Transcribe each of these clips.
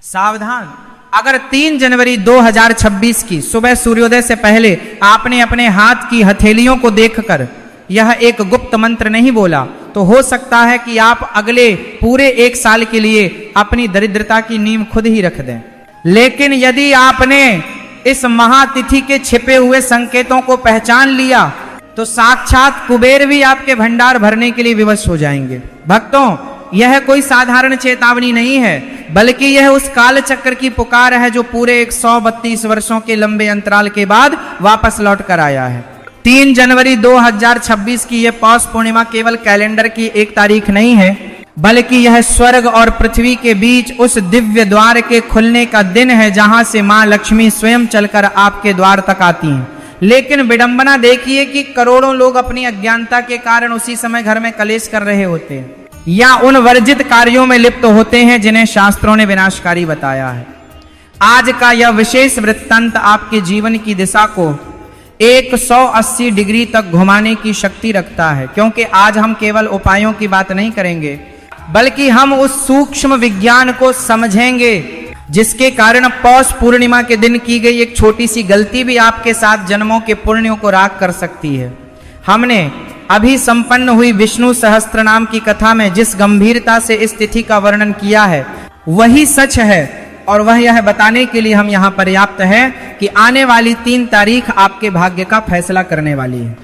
सावधान, अगर 3 जनवरी 2026 की सुबह सूर्योदय से पहले आपने अपने हाथ की हथेलियों को देखकर यह एक गुप्त मंत्र नहीं बोला तो हो सकता है कि आप अगले पूरे 1 साल के लिए अपनी दरिद्रता की नींव खुद ही रख दें। लेकिन यदि आपने इस महातिथि के छिपे हुए संकेतों को पहचान लिया तो साक्षात कुबेर भी आपके भंडार भरने के लिए विवश हो जाएंगे। भक्तों, यह कोई साधारण चेतावनी नहीं है, बल्कि यह उस काल चक्र की पुकार है जो पूरे 132 वर्षों के लंबे अंतराल के बाद वापस लौट कर आया है। 3 जनवरी 2026 की यह पौष पूर्णिमा केवल कैलेंडर की एक तारीख नहीं है, बल्कि यह स्वर्ग और पृथ्वी के बीच उस दिव्य द्वार के खुलने का दिन है जहां से मां लक्ष्मी स्वयं चलकर आपके द्वार तक आती हैं। लेकिन विडंबना देखिए कि करोड़ों लोग अपनी अज्ञानता के कारण उसी समय घर में कलेश कर रहे होते हैं या उन वर्जित कार्यों में लिप्त होते हैं जिन्हें शास्त्रों ने विनाशकारी बताया है। आज का यह विशेष वृत्तांत आपके जीवन की दिशा को 180 डिग्री तक घुमाने की शक्ति रखता है, क्योंकि आज हम केवल उपायों की बात नहीं करेंगे, बल्कि हम उस सूक्ष्म विज्ञान को समझेंगे जिसके कारण पौष पूर्णिमा के दिन की गई एक छोटी सी गलती भी आपके साथ जन्मों के पुण्यों को राख कर सकती है। हमने अभी संपन्न हुई विष्णु सहस्त्र नाम की कथा में जिस गंभीरता से इस तिथि का वर्णन किया है वही सच है, और वह यह बताने के लिए हम यहाँ पर्याप्त है कि आने वाली 3 तारीख आपके भाग्य का फैसला करने वाली है।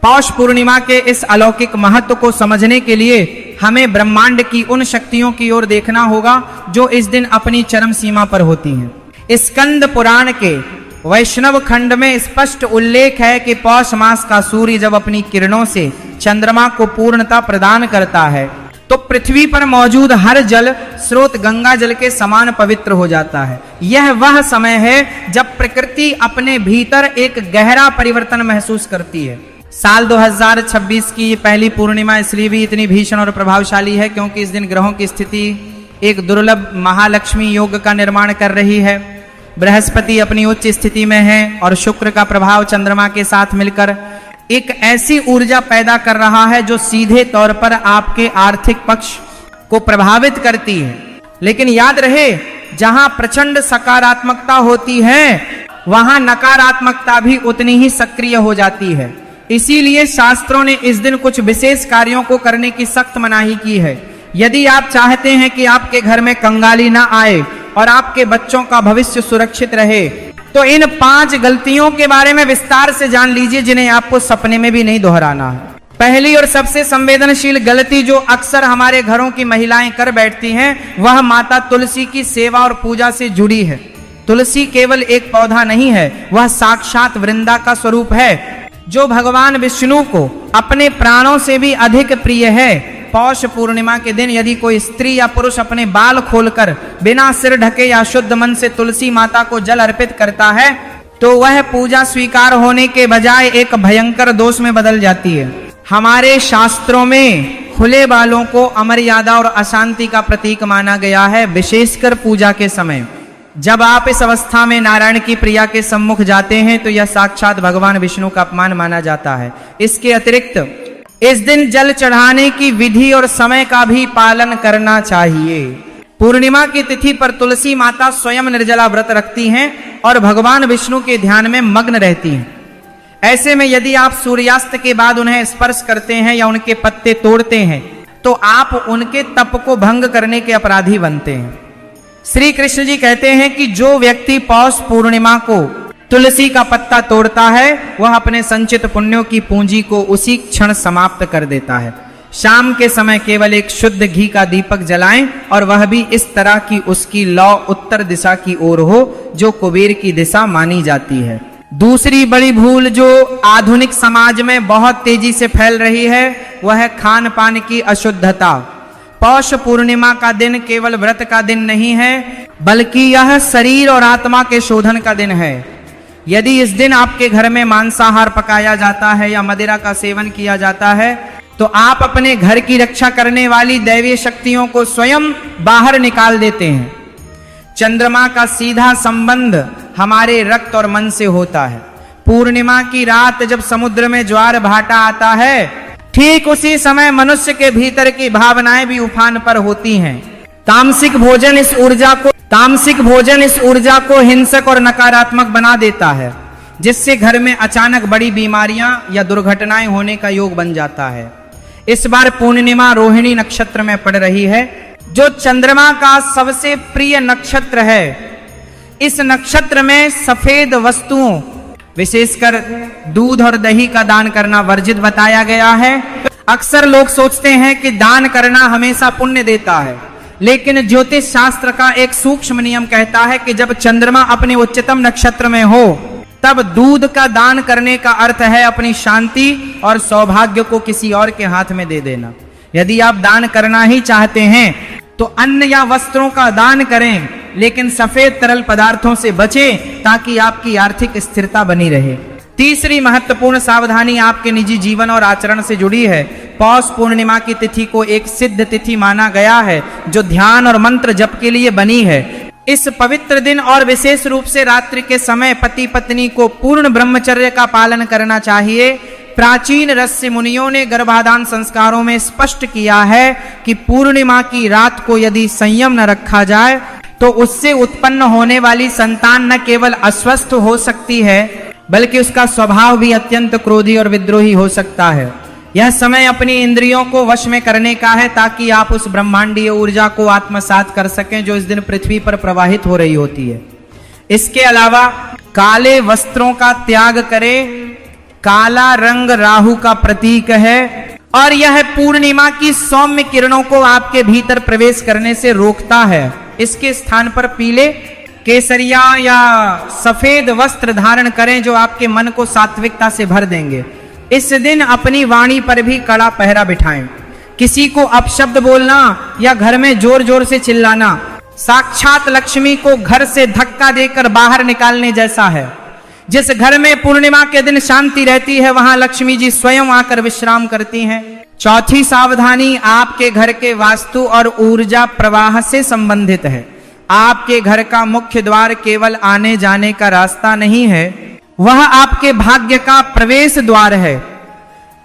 पौष पूर्णिमा के इस अलौकिक महत्व को समझने के लिए हमें ब्रह्मांड की उन शक्तियों की ओर देखना होगा जो इस दिन अपनी चरम सीमा पर होती हैं। स्कंद पुराण के वैष्णव खंड में स्पष्ट उल्लेख है कि पौष मास का सूर्य जब अपनी किरणों से चंद्रमा को पूर्णता प्रदान करता है तो पृथ्वी पर मौजूद हर जल स्रोत गंगा जल के समान पवित्र हो जाता है। यह वह समय है जब प्रकृति अपने भीतर एक गहरा परिवर्तन महसूस करती है। साल 2026 की ये पहली पूर्णिमा इसलिए भी इतनी भीषण और प्रभावशाली है क्योंकि इस दिन ग्रहों की स्थिति एक दुर्लभ महालक्ष्मी योग का निर्माण कर रही है। बृहस्पति अपनी उच्च स्थिति में है और शुक्र का प्रभाव चंद्रमा के साथ मिलकर एक ऐसी ऊर्जा पैदा कर रहा है जो सीधे तौर पर आपके आर्थिक पक्ष को प्रभावित करती है। लेकिन याद रहे, जहां प्रचंड सकारात्मकता होती है वहां नकारात्मकता भी उतनी ही सक्रिय हो जाती है। इसीलिए शास्त्रों ने इस दिन कुछ विशेष कार्यों को करने की सख्त मनाही की है। यदि आप चाहते हैं कि आपके घर में कंगाली ना आए और आपके बच्चों का भविष्य सुरक्षित रहे तो इन 5 गलतियों के बारे में विस्तार से जान लीजिए जिन्हें आपको सपने में भी नहीं दोहराना है। पहली और सबसे संवेदनशील गलती जो अक्सर हमारे घरों की महिलाएं कर बैठती हैं वह माता तुलसी की सेवा और पूजा से जुड़ी है। तुलसी केवल एक पौधा नहीं है, वह साक्षात वृंदा का स्वरूप है जो भगवान विष्णु को अपने प्राणों से भी अधिक प्रिय है। पौष पूर्णिमा के दिन यदि कोई स्त्री या पुरुष अपने बाल खोलकर बिना सिर ढके या शुद्ध मन से तुलसी माता को जल अर्पित करता है तो वह पूजा स्वीकार होने के बजाय एक भयंकर दोष में बदल जाती है। हमारे शास्त्रों में खुले बालों को अमर्यादा और अशांति का प्रतीक माना गया है, विशेषकर पूजा के समय। जब आप इस अवस्था में नारायण की प्रिया के सम्मुख जाते हैं तो यह साक्षात भगवान विष्णु का अपमान माना जाता है। इसके अतिरिक्त इस दिन जल चढ़ाने की विधि और समय का भी पालन करना चाहिए। पूर्णिमा की तिथि पर तुलसी माता स्वयं निर्जला व्रत रखती हैं और भगवान विष्णु के ध्यान में मग्न रहती हैं। ऐसे में यदि आप सूर्यास्त के बाद उन्हें स्पर्श करते हैं या उनके पत्ते तोड़ते हैं तो आप उनके तप को भंग करने के अपराधी बनते हैं। श्री कृष्ण जी कहते हैं कि जो व्यक्ति पौष पूर्णिमा को तुलसी का पत्ता तोड़ता है वह अपने संचित पुण्यों की पूंजी को उसी क्षण समाप्त कर देता है। शाम के समय केवल एक शुद्ध घी का दीपक जलाएं और वह भी इस तरह की उसकी लौ उत्तर दिशा की ओर हो जो कुबेर की दिशा मानी जाती है। दूसरी बड़ी भूल जो आधुनिक समाज में बहुत तेजी से फैल रही है वह है खान पान की अशुद्धता। पौष पूर्णिमा का दिन केवल व्रत का दिन नहीं है, बल्कि यह शरीर और आत्मा के शोधन का दिन है। यदि इस दिन आपके घर में मांसाहार पकाया जाता है या मदिरा का सेवन किया जाता है तो आप अपने घर की रक्षा करने वाली दैवीय शक्तियों को स्वयं बाहर निकाल देते हैं। चंद्रमा का सीधा संबंध हमारे रक्त और मन से होता है। पूर्णिमा की रात जब समुद्र में ज्वार भाटा आता है ठीक उसी समय मनुष्य के भीतर की भावनाएं भी उफान पर होती हैं। तामसिक भोजन इस ऊर्जा को तामसिक भोजन इस ऊर्जा को हिंसक और नकारात्मक बना देता है, जिससे घर में अचानक बड़ी बीमारियां या दुर्घटनाएं होने का योग बन जाता है। इस बार पूर्णिमा रोहिणी नक्षत्र में पड़ रही है, जो चंद्रमा का सबसे प्रिय नक्षत्र है। इस नक्षत्र में सफेद वस्तुओं, विशेषकर दूध और दही का दान करना वर्जित बताया गया है। अक्सर लोग सोचते हैं कि दान करना हमेशा पुण्य देता है, लेकिन ज्योतिष शास्त्र का एक सूक्ष्म नियम कहता है कि जब चंद्रमा अपने उच्चतम नक्षत्र में हो, तब दूध का दान करने का अर्थ है अपनी शांति और सौभाग्य को किसी और के हाथ में दे देना। यदि आप दान करना ही चाहते हैं तो अन्न या वस्त्रों का दान करें, लेकिन सफेद तरल पदार्थों से बचें ताकि आपकी आर्थिक स्थिरता बनी रहे। तीसरी महत्वपूर्ण सावधानी आपके निजी जीवन और आचरण से जुड़ी है। पौष पूर्णिमा की तिथि को एक सिद्ध तिथि माना गया है, जो ध्यान और मंत्र जप के लिए बनी है। इस पवित्र दिन और विशेष रूप से रात्रि के समय पति पत्नी को पूर्ण ब्रह्मचर्य का पालन करना चाहिए। प्राचीन ऋषि मुनियों ने गर्भाधान संस्कारों में स्पष्ट किया है कि पूर्णिमा की रात को यदि संयम न रखा जाए तो उससे उत्पन्न होने वाली संतान न केवल अस्वस्थ हो सकती है, बल्कि उसका स्वभाव भी अत्यंत क्रोधी और विद्रोही हो सकता है। यह समय अपनी इंद्रियों को वश में करने का है, ताकि आप उस ब्रह्मांडीय ऊर्जा को आत्मसात कर सकें जो इस दिन पृथ्वी पर प्रवाहित हो रही होती है। इसके अलावा काले वस्त्रों का त्याग करें। काला रंग राहु का प्रतीक है और यह पूर्णिमा की सौम्य किरणों को आपके भीतर प्रवेश करने से रोकता है। इसके स्थान पर पीले, केसरिया या सफेद वस्त्र धारण करें, जो आपके मन को सात्विकता से भर देंगे। इस दिन अपनी वाणी पर भी कड़ा पहरा बिठाएं। किसी को अपशब्द बोलना या घर में जोर जोर से चिल्लाना साक्षात लक्ष्मी को घर से धक्का देकर बाहर निकालने जैसा है। जिस घर में पूर्णिमा के दिन शांति रहती है, वहां लक्ष्मी जी स्वयं आकर विश्राम करती हैं। चौथी सावधानी आपके घर के वास्तु और ऊर्जा प्रवाह से संबंधित है। आपके घर का मुख्य द्वार केवल आने जाने का रास्ता नहीं है, वह आपके भाग्य का प्रवेश द्वार है।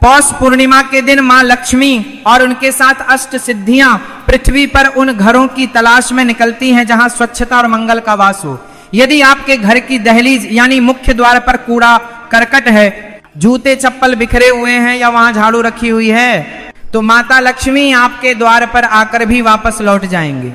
पौष पूर्णिमा के दिन मां लक्ष्मी और उनके साथ अष्ट सिद्धियां पृथ्वी पर उन घरों की तलाश में निकलती हैं जहां स्वच्छता और मंगल का वास हो। यदि आपके घर की दहलीज यानी मुख्य द्वार पर कूड़ा करकट है, जूते चप्पल बिखरे हुए हैं या वहां झाड़ू रखी हुई है, तो माता लक्ष्मी आपके द्वार पर आकर भी वापस लौट जाएंगे।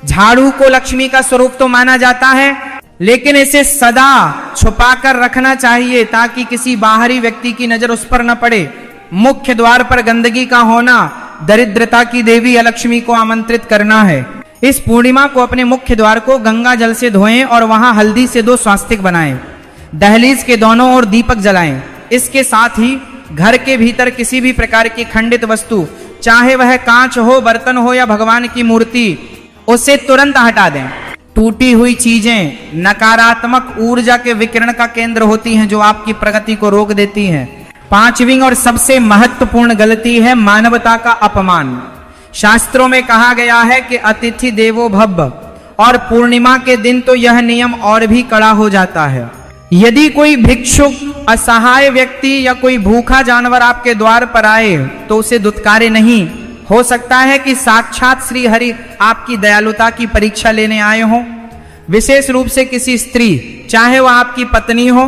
झाड़ू को लक्ष्मी का स्वरूप तो माना जाता है, लेकिन इसे सदा छुपाकर रखना चाहिए ताकि किसी बाहरी व्यक्ति की नजर उस पर न पड़े। मुख्य द्वार पर गंदगी का होना दरिद्रता की देवी लक्ष्मी को आमंत्रित करना है। इस पूर्णिमा को अपने मुख्य द्वार को गंगा जल से धोएं और वहां हल्दी से 2 स्वास्तिक बनाएं। दहलीज के दोनों ओर दीपक जलाएं। इसके साथ ही घर के भीतर किसी भी प्रकार की खंडित वस्तु, चाहे वह कांच हो, बर्तन हो या भगवान की मूर्ति, उसे तुरंत हटा दें। टूटी हुई चीजें नकारात्मक ऊर्जा के विकिरण का केंद्र होती हैं, जो आपकी प्रगति को रोक देती हैं। 5वीं और सबसे महत्वपूर्ण गलती है मानवता का अपमान। शास्त्रों में कहा गया है कि अतिथि देवो भव, और पूर्णिमा के दिन तो यह नियम और भी कड़ा हो जाता है। यदि कोई भिक्षुक, असहाय व्यक्ति या कोई भूखा जानवर आपके द्वार पर आए तो उसे दुत्कारे नहीं। हो सकता है कि साक्षात श्री हरि आपकी दयालुता की परीक्षा लेने आए हों। विशेष रूप से किसी स्त्री, चाहे वह आपकी पत्नी हो,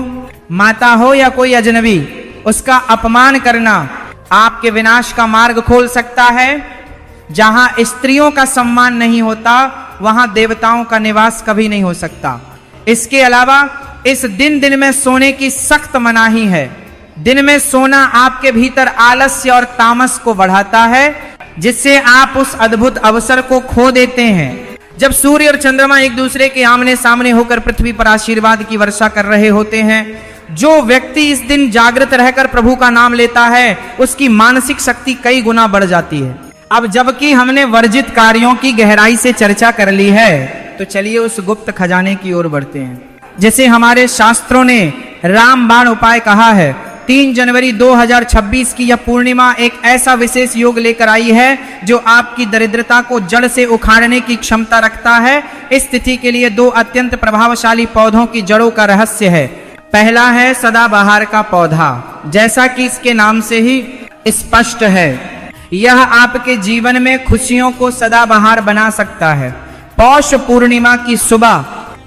माता हो या कोई अजनबी, उसका अपमान करना आपके विनाश का मार्ग खोल सकता है। जहां स्त्रियों का सम्मान नहीं होता, वहां देवताओं का निवास कभी नहीं हो सकता। इसके अलावा इस दिन में सोने की सख्त मनाही है। दिन में सोना आपके भीतर आलस्य और तामस को बढ़ाता है, जिससे आप उस अद्भुत अवसर को खो देते हैं जब सूर्य और चंद्रमा एक दूसरे के आमने सामने होकर पृथ्वी पर आशीर्वाद की वर्षा कर रहे होते हैं। जो व्यक्ति इस दिन जागृत रहकर प्रभु का नाम लेता है, उसकी मानसिक शक्ति कई गुना बढ़ जाती है। अब जबकि हमने वर्जित कार्यों की गहराई से चर्चा कर ली है, तो चलिए उस गुप्त खजाने की ओर बढ़ते हैं। जैसे हमारे शास्त्रों ने रामबाण उपाय कहा है, 3 जनवरी 2026 की यह पूर्णिमा एक ऐसा विशेष योग लेकर आई है जो आपकी दरिद्रता को जड़ से उखाड़ने की क्षमता रखता है। इस तिथि के लिए 2 अत्यंत प्रभावशाली पौधों की जड़ों का रहस्य है। पहला है सदाबहार का पौधा। जैसा कि इसके नाम से ही स्पष्ट है, यह आपके जीवन में खुशियों को सदाबहार बना सकता है। पौष पूर्णिमा की सुबह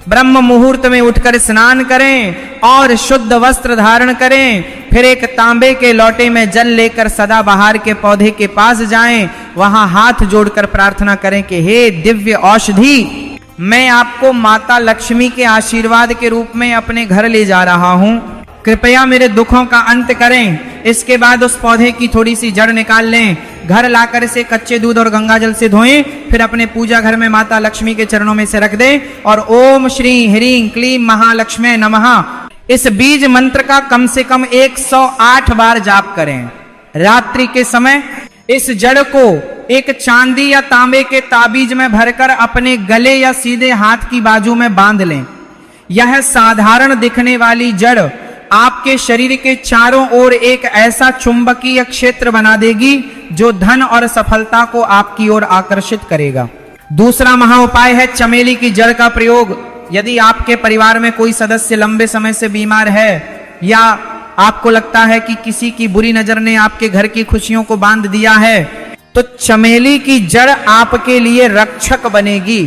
ब्रह्म मुहूर्त में उठकर स्नान करें और शुद्ध वस्त्र धारण करें। फिर एक तांबे के लोटे में जल लेकर सदाबहार के पौधे के पास जाएं, वहां हाथ जोड़कर प्रार्थना करें कि हे दिव्य औषधि, मैं आपको माता लक्ष्मी के आशीर्वाद के रूप में अपने घर ले जा रहा हूं, कृपया मेरे दुखों का अंत करें। इसके बाद उस पौधे की थोड़ी सी जड़ निकाल लें, घर लाकर इसे कच्चे दूध और गंगा जल से धोएं, फिर अपने पूजा घर में माता लक्ष्मी के चरणों में से रख दें और ओम श्री ह्रीं क्लीं महालक्ष्मी नमः इस बीज मंत्र का कम से कम 108 बार जाप करें। रात्रि के समय इस जड़ को एक चांदी या तांबे के ताबीज में भरकर अपने गले या सीधे हाथ की बाजू में बांध लें। यह साधारण दिखने वाली जड़ आपके शरीर के चारों ओर एक ऐसा चुंबकीय क्षेत्र बना देगी जो धन और सफलता को आपकी ओर आकर्षित करेगा। दूसरा महा उपाय है चमेली की जड़ का प्रयोग। यदि आपके परिवार में कोई सदस्य लंबे समय से बीमार है या आपको लगता है कि किसी की बुरी नजर ने आपके घर की खुशियों को बांध दिया है, तो चमेली की जड़ आपके लिए रक्षक बनेगी।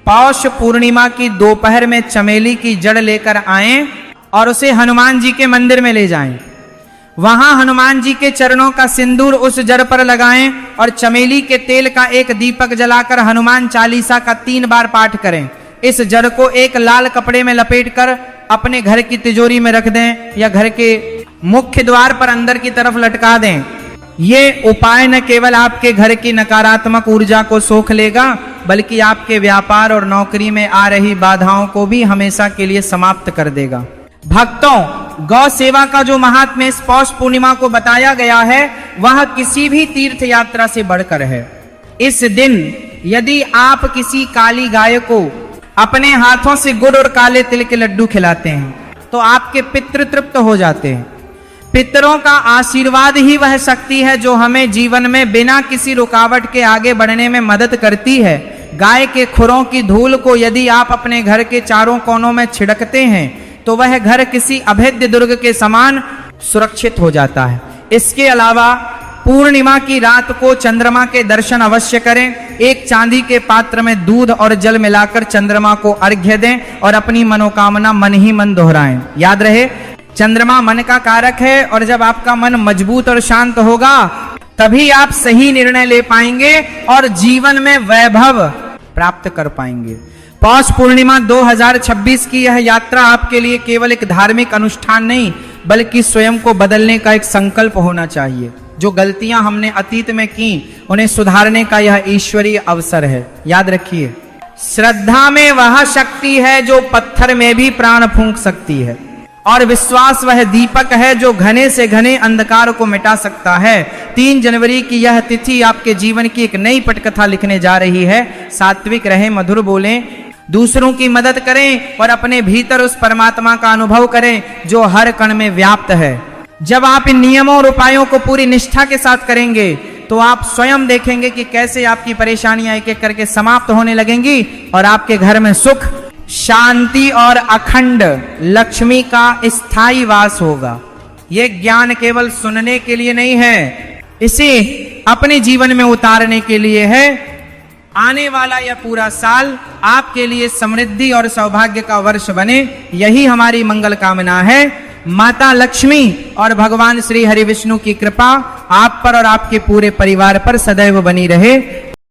पौष पूर्णिमा की दोपहर में चमेली की जड़ लेकर आएं और उसे हनुमान जी के मंदिर में ले जाएं। वहां हनुमान जी के चरणों का सिंदूर उस जड़ पर लगाएं और चमेली के तेल का एक दीपक जलाकर हनुमान चालीसा का 3 बार पाठ करें। इस जड़ को एक लाल कपड़े में लपेटकर अपने घर की तिजोरी में रख दें या घर के मुख्य द्वार पर अंदर की तरफ लटका दें। ये उपाय न केवल आपके घर की नकारात्मक ऊर्जा को सोख लेगा, बल्कि आपके व्यापार और नौकरी में आ रही बाधाओं को भी हमेशा के लिए समाप्त कर देगा। भक्तों, गौ सेवा का जो महात्म्य इस पौष पूर्णिमा को बताया गया है, वह किसी भी तीर्थ यात्रा से बढ़कर है। इस दिन यदि आप किसी काली गाय को अपने हाथों से गुड़ और काले तिल के लड्डू खिलाते हैं तो आपके पितृ तृप्त हो जाते हैं। पितरों का आशीर्वाद ही वह शक्ति है जो हमें जीवन में बिना किसी रुकावट के आगे बढ़ने में मदद करती है। गाय के खुरों की धूल को यदि आप अपने घर के चारों कोनों में छिड़कते हैं तो वह घर किसी अभेद्य दुर्ग के समान सुरक्षित हो जाता है। इसके अलावा पूर्णिमा की रात को चंद्रमा के दर्शन अवश्य करें। एक चांदी के पात्र में दूध और जल मिलाकर चंद्रमा को अर्घ्य दें और अपनी मनोकामना मन ही मन दोहराएं। याद रहे, चंद्रमा मन का कारक है और जब आपका मन मजबूत और शांत होगा तभी आप सही निर्णय ले पाएंगे और जीवन में वैभव प्राप्त कर पाएंगे। पौष पूर्णिमा 2026 की यह यात्रा आपके लिए केवल एक धार्मिक अनुष्ठान नहीं, बल्कि स्वयं को बदलने का एक संकल्प होना चाहिए। जो गलतियां हमने अतीत में की उन्हें सुधारने का यह ईश्वरीय अवसर है। याद रखिए, श्रद्धा में वह शक्ति है जो पत्थर में भी प्राण फूंक सकती है, और विश्वास वह दीपक है जो घने से घने अंधकार को मिटा सकता है। 3 जनवरी की यह तिथि आपके जीवन की एक नई पटकथा लिखने जा रही है। सात्विक रहें, मधुर बोलें, दूसरों की मदद करें और अपने भीतर उस परमात्मा का अनुभव करें जो हर कण में व्याप्त है। जब आप इन नियमों और उपायों को पूरी निष्ठा के साथ करेंगे तो आप स्वयं देखेंगे कि कैसे आपकी परेशानियां एक एक करके समाप्त होने लगेंगी और आपके घर में सुख, शांति और अखंड लक्ष्मी का स्थायी वास होगा। यह ज्ञान केवल सुनने के लिए नहीं है, इसे अपने जीवन में उतारने के लिए है। आने वाला यह पूरा साल आपके लिए समृद्धि और सौभाग्य का वर्ष बने, यही हमारी मंगल कामना है। माता लक्ष्मी और भगवान श्री हरि विष्णु की कृपा आप पर और आपके पूरे परिवार पर सदैव बनी रहे।